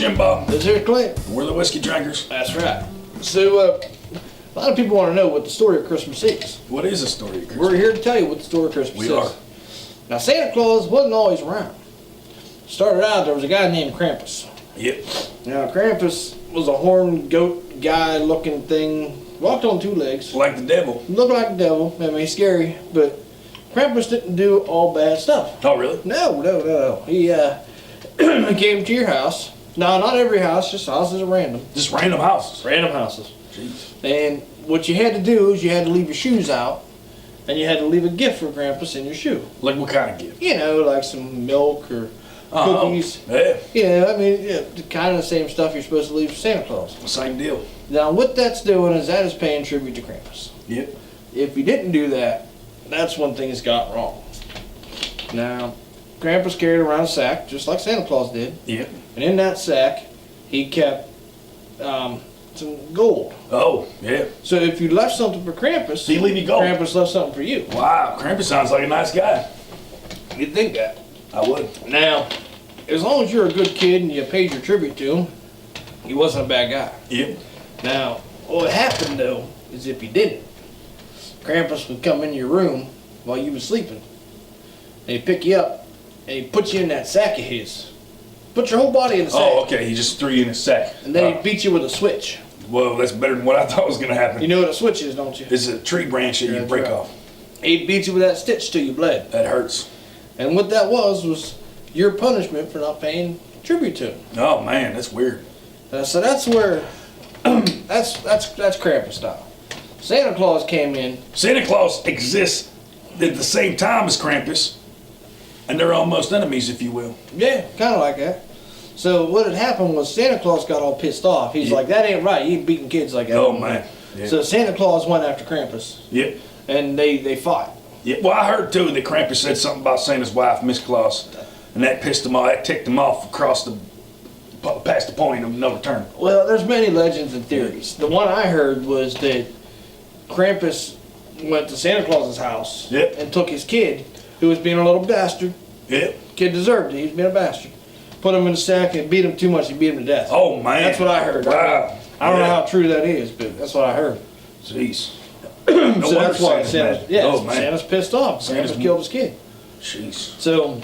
Jim Bob. This here's Clint. We're the whiskey drinkers. That's right. So, a lot of people want to know what the story of Christmas is. What is the story of Christmas? We're here to tell you what the story of Christmas is. We are. Now, Santa Claus wasn't always around. Started out, there was a guy named Krampus. Yep. Now, Krampus was a horned goat guy looking thing. Walked on two legs. Like the devil. Looked like the devil. I mean, he's scary, but Krampus didn't do all bad stuff. Oh, really? No. He came to your house. No, not every house, just houses at random. Just random houses. Random houses. Jeez. And what you had to do is you had to leave your shoes out, and you had to leave a gift for Krampus in your shoe. Like what kind of gift? You know, like some milk or cookies. Yeah. Yeah, I mean, kind of the same stuff you're supposed to leave for Santa Claus. Same deal. Now, what that's doing is that is paying tribute to Krampus. Yep. If you didn't do that, that's when things got wrong. Now, Krampus carried around a sack, just like Santa Claus did. Yep. And in that sack, he kept some gold. Oh, yeah. So if you left something for Krampus, He leave you gold. Krampus left something for you. Wow, Krampus sounds like a nice guy. You'd think that. I would. Now, as long as you're a good kid and you paid your tribute to him, he wasn't a bad guy. Yep. Now, what happened though is if you didn't, Krampus would come in your room while you were sleeping. And he'd pick you up and he'd put you in that sack of his. Put your whole body in the sack. Oh, okay. He just threw you in a sack. And then he'd beat you with a switch. Well, that's better than what I thought was going to happen. You know what a switch is, don't you? It's a tree branch that you That's break right. off. He'd beat you with that stitch till you bled. That hurts. And what that was your punishment for not paying tribute to him. Oh, man, that's weird. So that's where that's Krampus style. Santa Claus came in. Santa Claus exists at the same time as Krampus, and they're almost enemies, if you will. Yeah, kind of like that. So what had happened was Santa Claus got all pissed off. He's like, that ain't right. You ain't beating kids like that. Oh, man. Yeah. So Santa Claus went after Krampus. Yep. And they fought. Yeah. Well, I heard too that Krampus said something about Santa's wife, Miss Claus, and that pissed him off. That ticked him off past the point of no return. Well, there's many legends and theories. The one I heard was that Krampus went to Santa Claus's house and took his kid, who was being a little bastard. Yep. Kid deserved it. He was being a bastard. Put him in a sack and beat him too much. He beat him to death. Oh, man. That's what I heard. Wow. I don't know how true that is, but that's what I heard. Jeez. So that's why Santa's Santa's, mad. Oh, man. Santa's pissed off. Santa's killed his kid. Jeez. So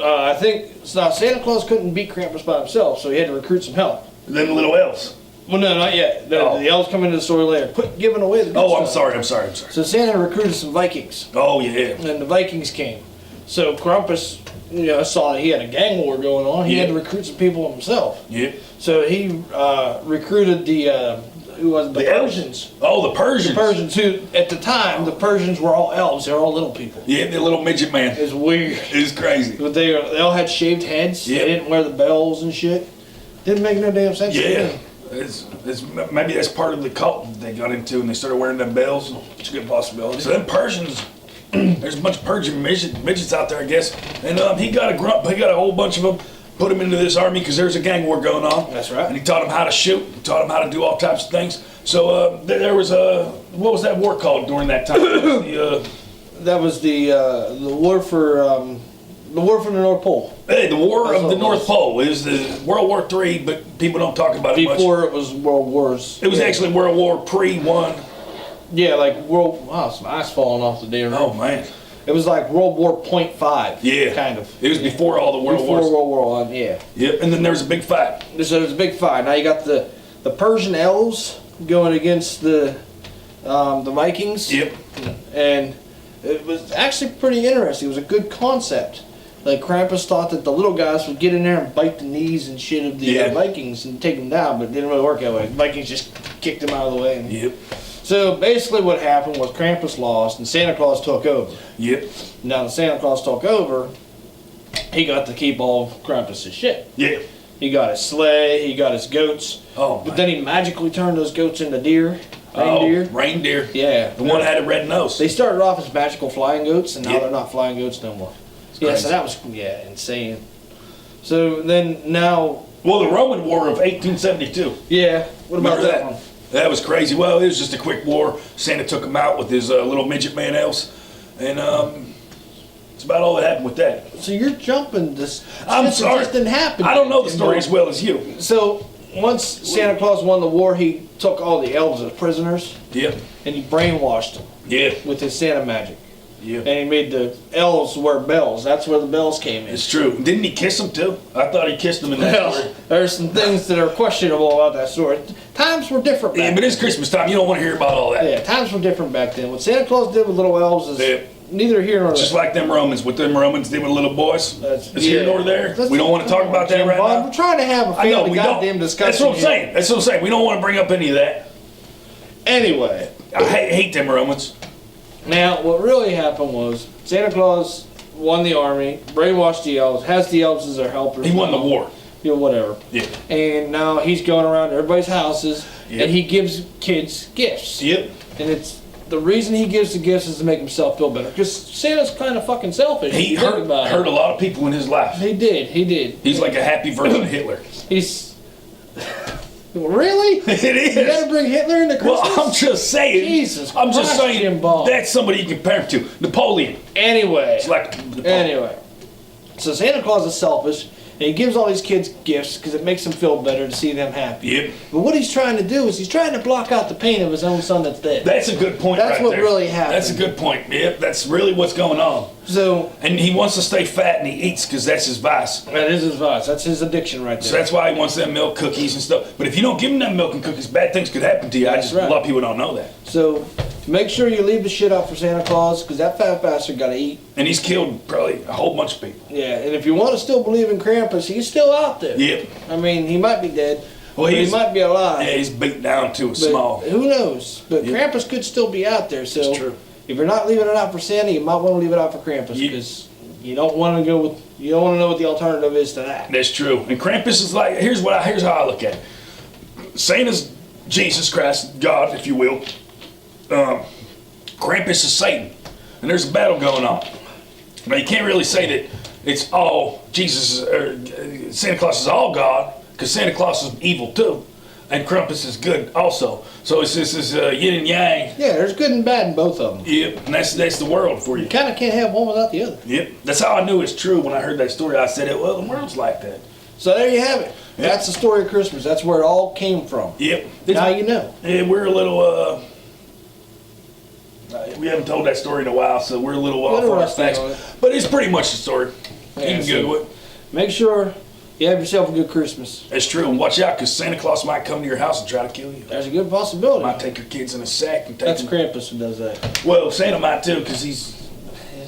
I think now Santa Claus couldn't beat Krampus by himself, so he had to recruit some help. Them little elves. Well, no, not yet. The elves come into the story later. Giving away the good Oh, I'm stuff. sorry. So Santa recruited some Vikings, Oh, yeah. and the Vikings came. So Krampus, saw that he had a gang war going on. He had to recruit some people himself. Yep. So he recruited the Persians. Oh, the Persians. The Persians, who at the time the Persians were all elves. They were all little people. Yeah, the little midget man. It's weird. It's crazy. But they all had shaved heads. Yeah. They didn't wear the bells and shit. Didn't make no damn sense to Yeah. me. It's maybe that's part of the cult that they got into and they started wearing them bells. It's a good possibility. So them Persians, there's a bunch of Persian midgets out there, I guess. And he got a whole bunch of them, put them into this army because there's a gang war going on. That's right. And he taught them how to shoot, taught them how to do all types of things. So there was what was that war called during that time? That was the war for the North Pole. Hey, the War That's of what the it North was. Pole. It was the World War III, but people don't talk about it much. Before it was World Wars. It was actually World War pre-1. Yeah, like wow, some ice falling off the damn Oh, roof. man. It was like World War .5. Yeah. Kind of. It was before all the World Before Wars. World War I, yeah. Yep, and then there was a big fight. So there's a big fight. Now you got the Persian elves going against the Vikings. Yep. And it was actually pretty interesting. It was a good concept. Like Krampus thought that the little guys would get in there and bite the knees and shit of the Vikings and take them down, but it didn't really work that way. The Vikings just kicked them out of the way. And Yep. So basically what happened was Krampus lost and Santa Claus took over. Yep. Now that Santa Claus took over, he got to keep all of Krampus' shit. Yeah. He got his sleigh, he got his goats. Oh, But then he magically turned those goats into deer. Reindeer. Oh, reindeer. Yeah. The one that had a red nose. They started off as magical flying goats, and now Yeah. they're not flying goats no more. crazy. So that was insane. So then now, Well, the Roman War of 1872. what about Remember that one? That was crazy. Well, it was just a quick war. Santa took him out with his little midget man elves. And about all that happened with that. So you're jumping this. I'm shit that sorry. Just didn't happen. I don't know the story as well as you. So once Santa Claus won the war, he took all the elves as prisoners Yep. and he brainwashed them Yeah. with his Santa magic. Yeah. And he made the elves wear bells. That's where the bells came in. It's true. Didn't he kiss him too? I thought he kissed him in that story. Well, there's some things that are questionable about that story. Times were different Yeah, back but it's Christmas time. You don't want to hear about all that. Yeah, times were different back then. What Santa Claus did with little elves is Yeah. neither here nor there. Just like them Romans. What them Romans did with little boys. That's- It's here yeah. nor there. That's- We don't want to talk about that Jim right Bob, now. we're trying to have a I know, family we goddamn don't. discussion. That's what I'm here. saying. That's what I'm saying. We don't want to bring up any of that. Anyway, I hate them Romans. now what really happened was Santa Claus won the army, brainwashed the elves, has the elves as their helpers. He won the now. war. You know, whatever. Yeah. And now he's going around to everybody's houses Yep. and he gives kids gifts. Yep. And it's the reason he gives the gifts is to make himself feel better. Because Santa's kind of fucking selfish. He if you think hurt about it. a lot of people in his life. He did. He's like a happy version of Hitler. He's really. It You got to is. bring Hitler into Well, Christmas. I'm just saying. Jesus I'm just Christ, Jim saying. Bob. That's somebody you compare him to. Napoleon. Anyway. It's like Napoleon. Anyway. So Santa Claus is selfish, and he gives all these kids gifts because it makes them feel better to see them happy. Yep. But what he's trying to do is he's trying to block out the pain of his own son that's dead. That's a good point. That's right what there. really happened. That's a good point. Yep. That's really what's going on. So And he wants to stay fat and he eats because that's his vice. that is his vice. That's his addiction right there. So that's why he wants them milk cookies and stuff. But if you don't give him them milk and cookies, bad things could happen to you. That's right. A lot of people don't know that. So make sure you leave the shit out for Santa Claus because that fat bastard got to eat. And he's killed probably a whole bunch of people. Yeah, and if you want to still believe in Krampus, he's still out there. Yep. I mean, he might be dead. Well, but he he's- might be alive. Yeah, he's beat down to a But small. who knows? But Yeah. Krampus could still be out there. So It's true. if you're not leaving it out for Santa, you might want to leave it out for Krampus Yeah. because you don't want to go with. You don't want to know what the alternative is to that. That's true. And Krampus is like, here's how I look at it. Santa's Jesus Christ, God, if you will. Krampus is Satan. And there's a battle going on. Now you can't really say that it's all Jesus, or Santa Claus is all God, because Santa Claus is evil too. And Krampus is good also. So it's this is yin and yang. Yeah, there's good and bad in both of them. Yep, and that's the world for you. You kind of can't have one without the other. Yep, that's how I knew it's true when I heard that story. I said, well, the world's like that. So there you have it. That's the story of Christmas. That's where it all came from. Yep. Now you know. Yeah, we're a little, we haven't told that story in a while, so we're a little off Little on our rusty facts. on it. But it's pretty much the story. Yeah, You can so- Google it. Make sure you have yourself a good Christmas. That's true. And watch out, because Santa Claus might come to your house and try to kill you. There's a good possibility. Might take your kids in a sack and take That's them. Krampus who does that. Well, Santa might too, because he's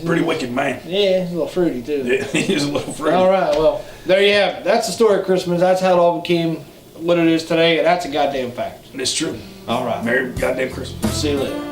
a pretty wicked man. Yeah, he's a little fruity too. Yeah, he's a little fruity. All right, well, there you have it. That's the story of Christmas. That's how it all became what it is today, and that's a goddamn fact. It's true. All right. Merry goddamn Christmas. See you later.